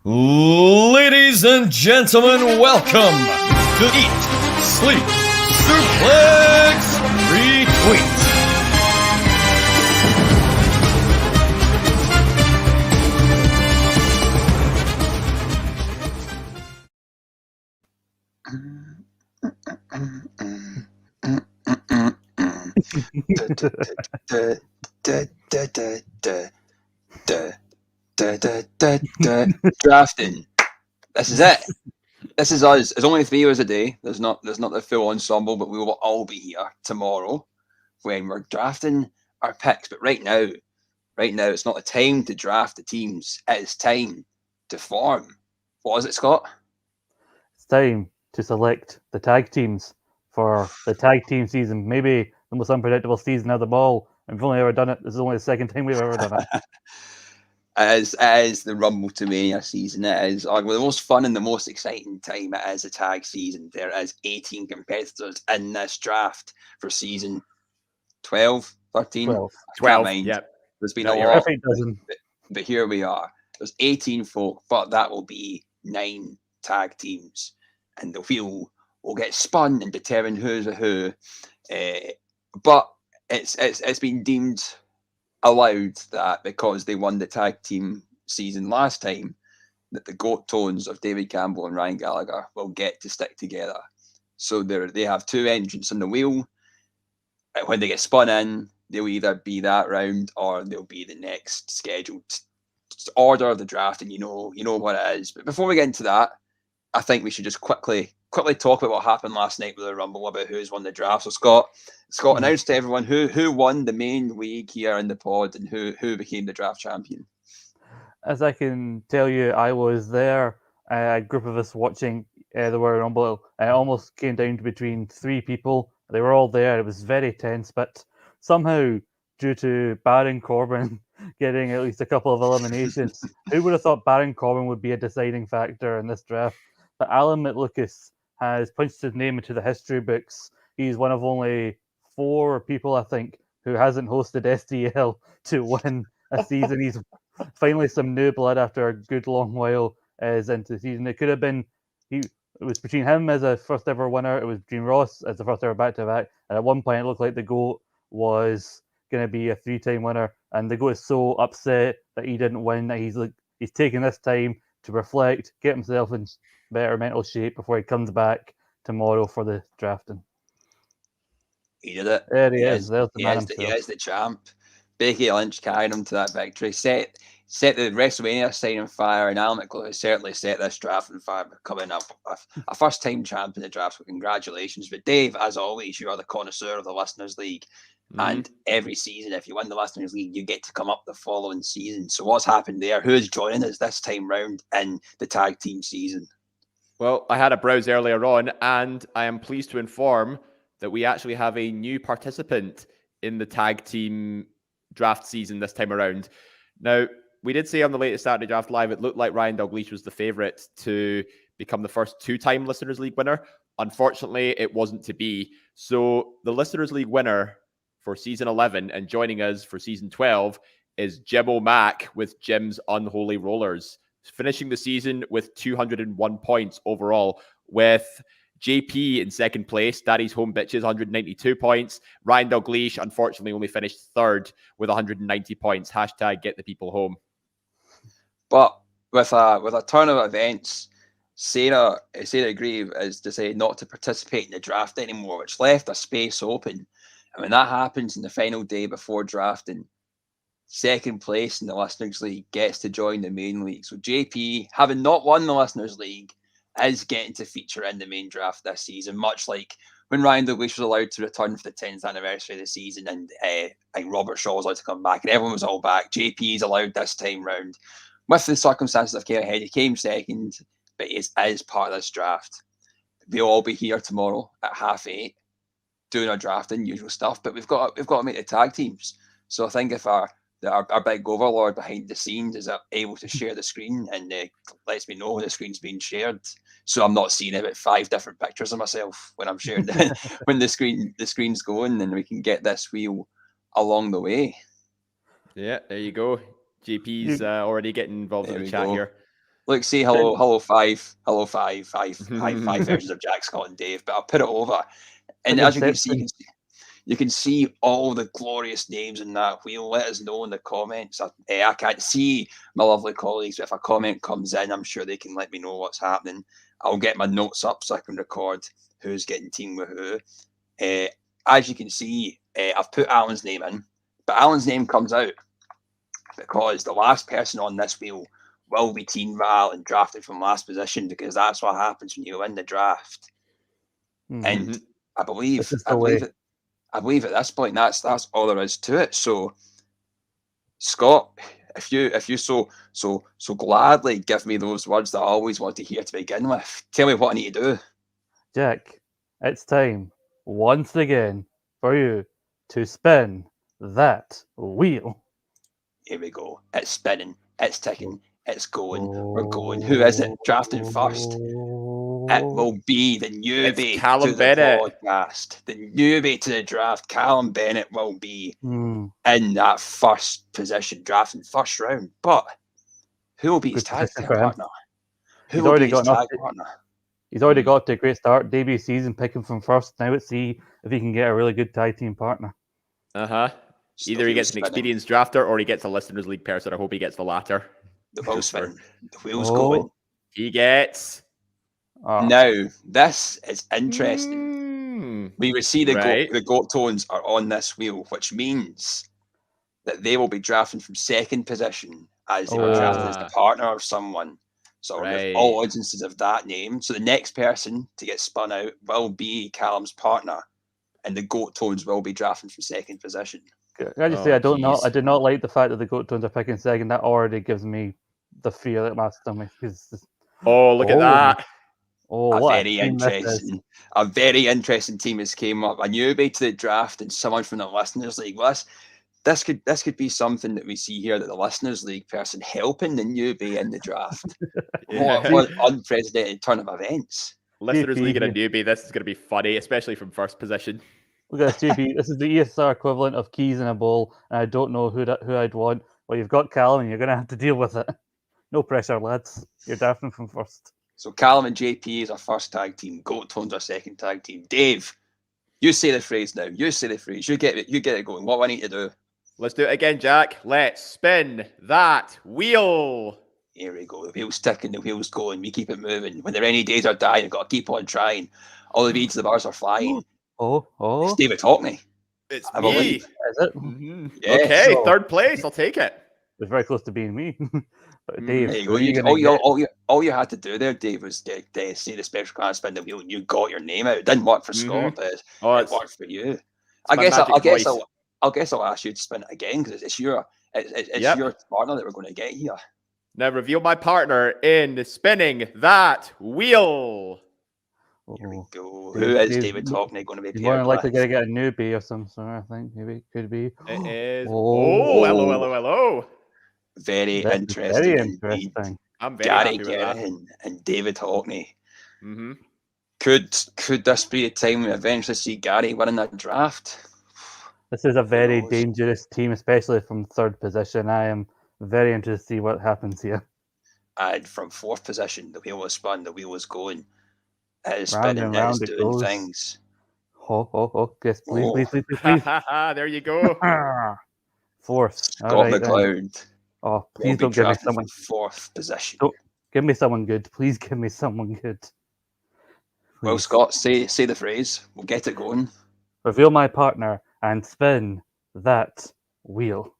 Ladies and gentlemen, welcome to Eat, Sleep, Suplex, Retweet. Drafting. This is it. This is us. There's only 3 hours a day. There's not the full ensemble, but we will all be here tomorrow when we're drafting our picks. But right now, it's not the time to draft the teams. It is time to form. What is it, Scott? It's time to select the tag teams for the tag team season. Maybe the most unpredictable season of them all. And we've only ever done it. This is only the second time we've ever done it. It is the Rumble to Mania season. It is the most fun and the most exciting time. It is a tag season. There is 18 competitors in this draft for season 12, 13. 12. Yep. There's been a lot, but here we are. There's 18 folk, but that will be 9 tag teams, and the wheel will get spun and determine who's a who. But it's been deemed allowed that because they won the tag team season last time, that the goat tones of David Campbell and Ryan Gallagher will get to stick together. So they have 2 entrants on the wheel. And when they get spun in, they'll either be that round or they'll be the next scheduled order of the draft, and you know what it is. But before we get into that, I think we should just quickly talk about what happened last night with the Rumble, about who's won the draft. So Scott announced to everyone who won the main league here in the pod and who became the draft champion. As I can tell you, I was there. A group of us watching the Royal Rumble. It almost came down to between 3 people. They were all there. It was very tense, but somehow, due to Baron Corbin getting at least a couple of eliminations, who would have thought Baron Corbin would be a deciding factor in this draft? But Alan McLucas has punched his name into the history books. He's one of only 4 people, I think, who hasn't hosted SDL to win a season. He's finally some new blood after a good long while is into the season. It could have been it was between him as a first ever winner. It was between Ross as the first ever back-to-back. And at one point, it looked like the GOAT was going to be a 3-time winner. And the GOAT is so upset that he didn't win that he's taking this time to reflect, get himself in better mental shape before he comes back tomorrow for the drafting. He did it. There he is. There's the he man is himself. the champ. Becky Lynch carried him to that victory. Set the WrestleMania sign on fire, and Alan McLucas certainly set this draft on fire, becoming a first-time champ in the draft. So congratulations. But Dave, as always, you are the connoisseur of the Listeners League. Mm-hmm. And every season, if you win the Listeners League, you get to come up the following season. So what's happened there? Who's joining us this time round in the tag team season? Well, I had a browse earlier on, and I am pleased to inform that we actually have a new participant in the tag team draft season this time around. Now, we did say on the latest Saturday Draft Live, it looked like Ryan Dalglish was the favourite to become the first 2-time Listeners League winner. Unfortunately, it wasn't to be. So the Listeners League winner for season 11 and joining us for season 12 is Jim O'Mac with Jim's Unholy Rollers, finishing the season with 201 points overall, with JP in second place, Daddy's Home Bitches, 192 points. Ryan Dalglish, unfortunately, only finished third with 190 points. Hashtag get the people home. But with a turn of events, Sarah Grieve has decided not to participate in the draft anymore, which left a space open. And when that happens in the final day before drafting, second place in the Listeners League gets to join the main league. So JP, having not won the Listeners League, is getting to feature in the main draft this season, much like when Ryan Dalglish was allowed to return for the 10th anniversary of the season, and I think Robert Shaw was allowed to come back, and everyone was all back. JP is allowed this time round. With the circumstances of came ahead, he came second, but he is part of this draft. We'll all be here tomorrow at 8:30 doing our drafting, usual stuff, but we've got to make the tag teams. So I think if our big overlord behind the scenes is able to share the screen and lets me know when the screen's being shared, so I'm not seeing about 5 different pictures of myself when I'm sharing when the screen's going, and we can get this wheel along the way. Yeah, there you go. JP's already getting involved in There the we chat go. here. Look, say hello, five versions of Jack, Scott, and Dave. But I'll put it over, and as you can see, you can see all the glorious names in that wheel. Let us know in the comments. I can't see my lovely colleagues, but if a comment comes in, I'm sure they can let me know what's happening. I'll get my notes up so I can record who's getting team with who. As you can see, I've put Alan's name in, but Alan's name comes out because the last person on this wheel will be Team Val and drafted from last position, because that's what happens when you win the draft. And I believe at this point that's all there is to it. So, Scott, if you so gladly give me those words that I always want to hear to begin with, tell me what I need to do. Jack, it's time once again for you to spin that wheel. Here we go. It's spinning. It's ticking. It's going. We're going. Who is it drafting first? It will be the newbie to the podcast. The newbie to the draft. Callum Bennett will be in that first position, drafting first round. But who will be his tag team partner? Who will be his tag partner? He's already got to a great start. Debut season, picking from first. Now let's see if he can get a really good tag team partner. Either he gets an experienced drafter or he gets a Listeners League person. I hope he gets the latter. The wheel's spinning. The wheel's going. He gets. Now, this is interesting. We would see the goat tones are on this wheel, which means that they will be drafting from second position as they were drafted as the partner of someone. So there's all instances of that name. So the next person to get spun out will be Callum's partner, and the goat tones will be drafting from second position. Can I just say I did not like the fact that the goat tones are picking second. That already gives me the fear that my stomach is. Look at that! A very interesting team has came up. A newbie to the draft and someone from the Listeners League. Well, this could be something that we see here, that the Listeners League person helping the newbie in the draft. What an unprecedented turn of events. Listeners League and a newbie. This is going to be funny, especially from first position. Look at this, JP. This is the ESSR equivalent of keys in a bowl, and I don't know who I'd want. Well, you've got Callum, and you're going to have to deal with it. No pressure, lads. You're drafting from first. So Callum and JP is our first tag team. Goat Tones our second tag team. Dave, you say the phrase now. You say the phrase. You get it going. What do I need to do? Let's do it again, Jack. Let's spin that wheel. Here we go. The wheel's ticking. The wheel's going. We keep it moving. When the rainy days are dying, we've got to keep on trying. All the beads of the bars are flying. It's David Hockney. It's me. Is it? Yes. Okay, third place. I'll take it. It was very close to being me. But Dave, all you had to do there, Dave, was say the special card, spin the wheel, and you got your name out. It didn't work for Scott, but it worked for you. I guess I'll ask you to spin it again, because it's your partner that we're going to get here. Now reveal my partner in spinning that wheel. Here we go. Who is David Hockney going to be? He's more than likely going to get a newbie of some sort, I think. Maybe it could be. It is. Hello. Very interesting. I'm very Gary happy with that. and David Hockney. Could this be a time we eventually see Gary winning that draft? This is a very dangerous team, especially from third position. I am very interested to see what happens here. And from fourth position, the wheel was spun, the wheel was going. It is spinning, it is doing things. Yes, please. There you go. Fourth. Scott McLeod. Oh, please don't give me someone. Fourth position. Don't give me someone good. Please give me someone good. Please. Well, Scott, say the phrase. We'll get it going. Reveal my partner and spin that wheel.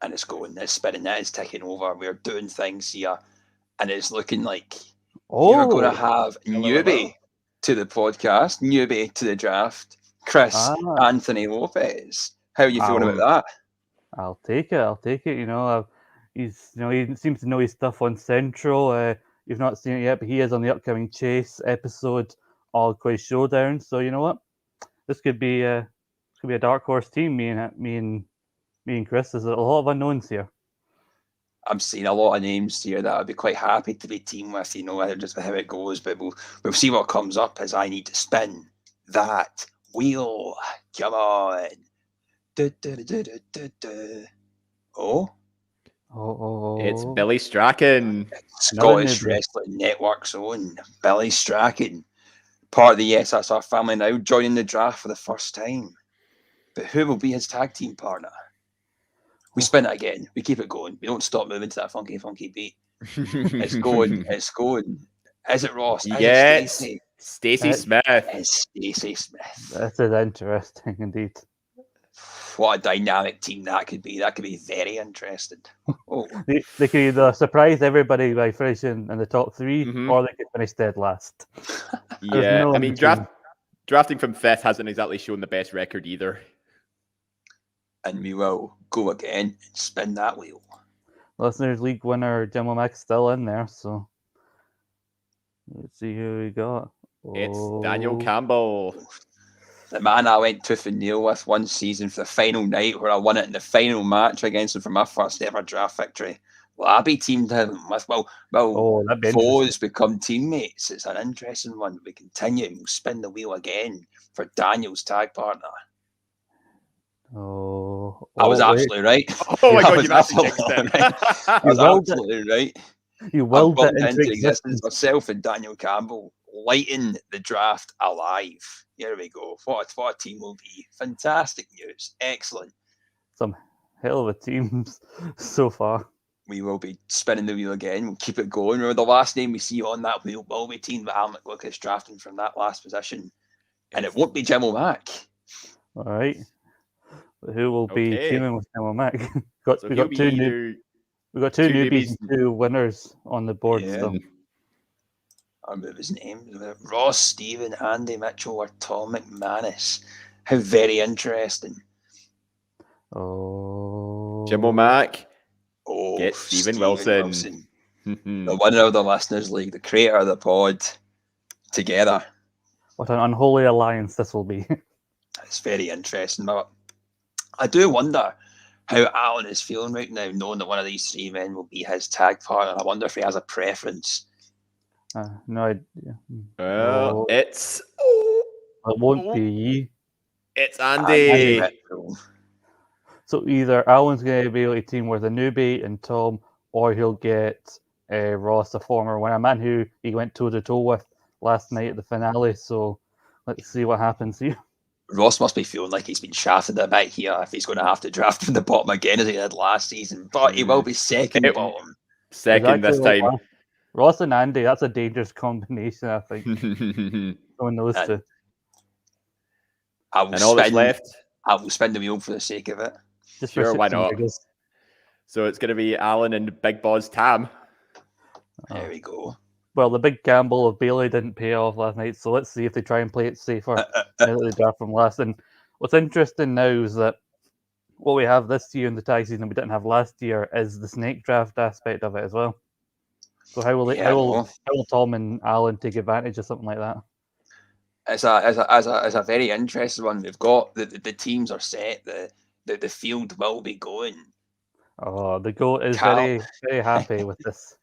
And it's going. It's spinning. That is taking over. We're doing things here, and it's looking like you're going to have newbie to the podcast, newbie to the draft, Chris Anthony Lopez. How are you feeling about that? I'll take it. He seems to know his stuff on Central. You've not seen it yet, but he is on the upcoming Chase episode, All Quiz Showdown. So you know what? This could be a dark horse team. Me and Chris. There's a lot of unknowns here. I'm seeing a lot of names here that I'd be quite happy to be team with. Just how it goes, but we'll see what comes up as I need to spin that wheel. Come on. Oh, It's Billy Strachan. Scottish newbie. Wrestling Network's own Billy Strachan, part of the ESSR family now, joining the draft for the first time. But who will be his tag team partner? We spin it again. We keep it going. We don't stop moving to that funky, funky beat. It's going. It's going. Is it Ross? Is it Yes, Stacey? Stacey Smith. It's Stacey Smith. This is interesting indeed. What a dynamic team that could be. That could be very interesting. Oh, They could either surprise everybody by finishing in the top 3, Mhm. or they could finish dead last. There's Yeah, no I in mean, between. drafting from 5th hasn't exactly shown the best record either. and we will go again and spin that wheel. Listeners League winner Jim O'Mack's still in there, so let's see who we got. It's Daniel Oh, Campbell. The man I went tooth and nail with one season for the final night, where I won it in the final match against him for my first ever draft victory. Well, I be teamed him with that'd be interesting. foes become teammates. It's an interesting one. We continue and we'll spin the wheel again for Daniel's tag partner. I was wait. absolutely right. Oh my I God, was you've actually jinxed absolutely him. right. I You was willed it. absolutely right. You I willed it bumped into into existence existence. myself and Daniel Campbell, lighting the draft alive. Here we go. What a team will be. Fantastic news. Excellent. Some hell of a teams so far. We will be spinning the wheel again. We'll keep it going. Remember, the last name we see on that wheel will be teamed with Al McLucas drafting from that last position. And it won't be Jim O'Mack. All right. But who will be Okay. teaming with Jim O'Mack? So we he'll got be two either we got two two newbies newbies. and 2 winners on the board Yeah. still. I remember his name. Ross, Stephen, Andy Mitchell, or Tom McManus. How very interesting. Oh, Jim O'Mack. Oh, Get Stephen Wilson. The winner of the Listeners League, the creator of the pod, together. What an unholy alliance this will be. It's very interesting. But I do wonder how Alan is feeling right now, knowing that one of these 3 men will be his tag partner. I wonder if he has a preference. No idea. Well, It won't be. It's Andy Andy. Mitchell. So either Alan's going to be able to team with a newbie and Tom, or he'll get Ross, a former winner, a man who he went toe-to-toe with last night at the finale. So let's see what happens here. Ross must be feeling like he's been shafted a bit here if he's going to have to draft from the bottom again as he did last season. But he will be second bottom. Second this Exactly time. like Ross and Andy, that's a dangerous combination, I think. Knowing those And two. And all that's left. I will spin the wheel for the sake of it. Just Sure, for why shits and not? giggles. So it's going to be Alan and Big Boss Tam. There we go. Well, the big gamble of Bailey didn't pay off last night, so let's see if they try and play it safer now that they draft from last. And what's interesting now is that what we have this year in the tag season we didn't have last year is the snake draft aspect of it as well. So how will Tom and Alan take advantage of something like that? It's a very interesting one. We've got the teams are set. The field will be going. Oh, the GOAT is very, very happy with this.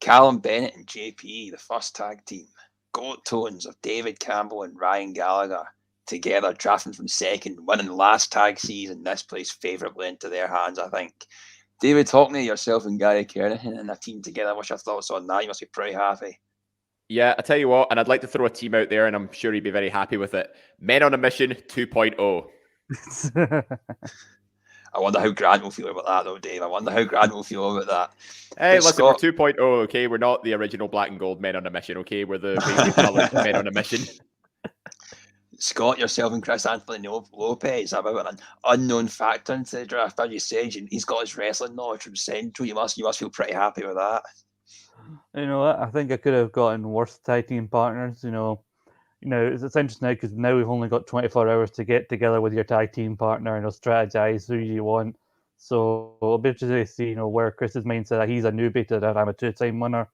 Callum Bennett and JP, the first tag team. GOAT tones of David Campbell and Ryan Gallagher together, drafting from second, winning the last tag season. This plays favourably into their hands, I think. David Hockney, yourself and Gary Kernahan and a team together. What's your thoughts on that? You must be pretty happy. Yeah, I tell you what, and I'd like to throw a team out there, and I'm sure he'd be very happy with it. Men on a Mission 2.0. I wonder how Grant will feel about that, though, Dave. I wonder how Grant will feel about that. Hey, But listen, Scott, we're 2.0, okay? We're not the original Black and Gold Men on a Mission, okay? We're the rainbow coloured Men on a Mission. Scott, yourself and Chris Anthony Lopez have an unknown factor into the draft. As you said, he's got his wrestling knowledge from Central. You must feel pretty happy with that. You know what? I think I could have gotten worse tag team partners. You know, it's interesting now because now we've only got 24 hours to get together with your tag team partner and strategize who you want. So it'll be interesting to see, where Chris's mindset that he's a newbie to that I'm a 2-time winner.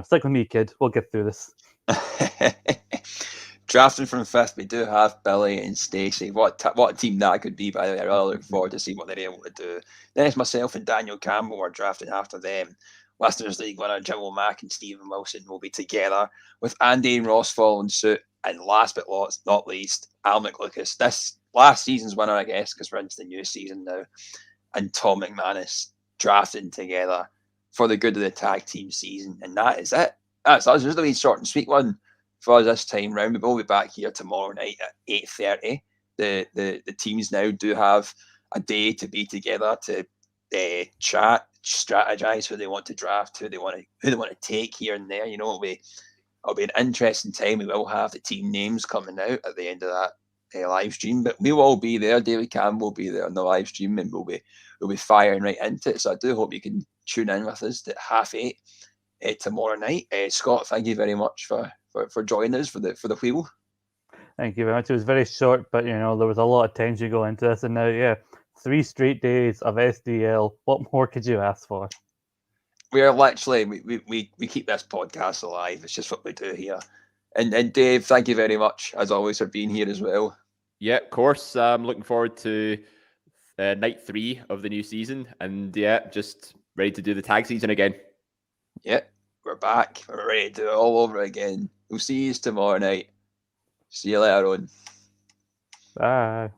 Stick with me, kid. We'll get through this. Drafting from fifth, we do have Billy and Stacey. What a team that could be, by the way. I really look forward to seeing what they're able to do. Then it's myself and Daniel Campbell are drafting after them. Listeners League winner Jim O'Mack and Stephen Wilson will be together with Andy and Ross following suit. And last but not least, Al McLucas. This last season's winner, I guess, because we're into the new season now, and Tom McManus drafting together for the good of the tag team season. And that is it. That's us. There's a wee short and sweet one for us this time round. We will be back here tomorrow night at 8:30. The teams now do have a day to be together to chat, strategize who they want to draft, who they want to take here and there. It'll be an interesting time. We will have the team names coming out at the end of that live stream, but we will all be there. David Campbell will be there on the live stream, and we'll be firing right into it. So I do hope you can tune in with us at 8:30 tomorrow night. Scott, thank you very much for joining us for the wheel. Thank you very much. It was very short, but there was a lot of tension going into this, and now 3 straight days of SDL. What more could you ask for? We are literally we keep this podcast alive. It's just what we do here. And Dave, thank you very much as always for being here as well. Yeah, of course. I'm looking forward to night 3 of the new season, and just ready to do the tag season again. Yeah, we're back. We're ready to do it all over again. We'll see you tomorrow night. See you later on. Bye.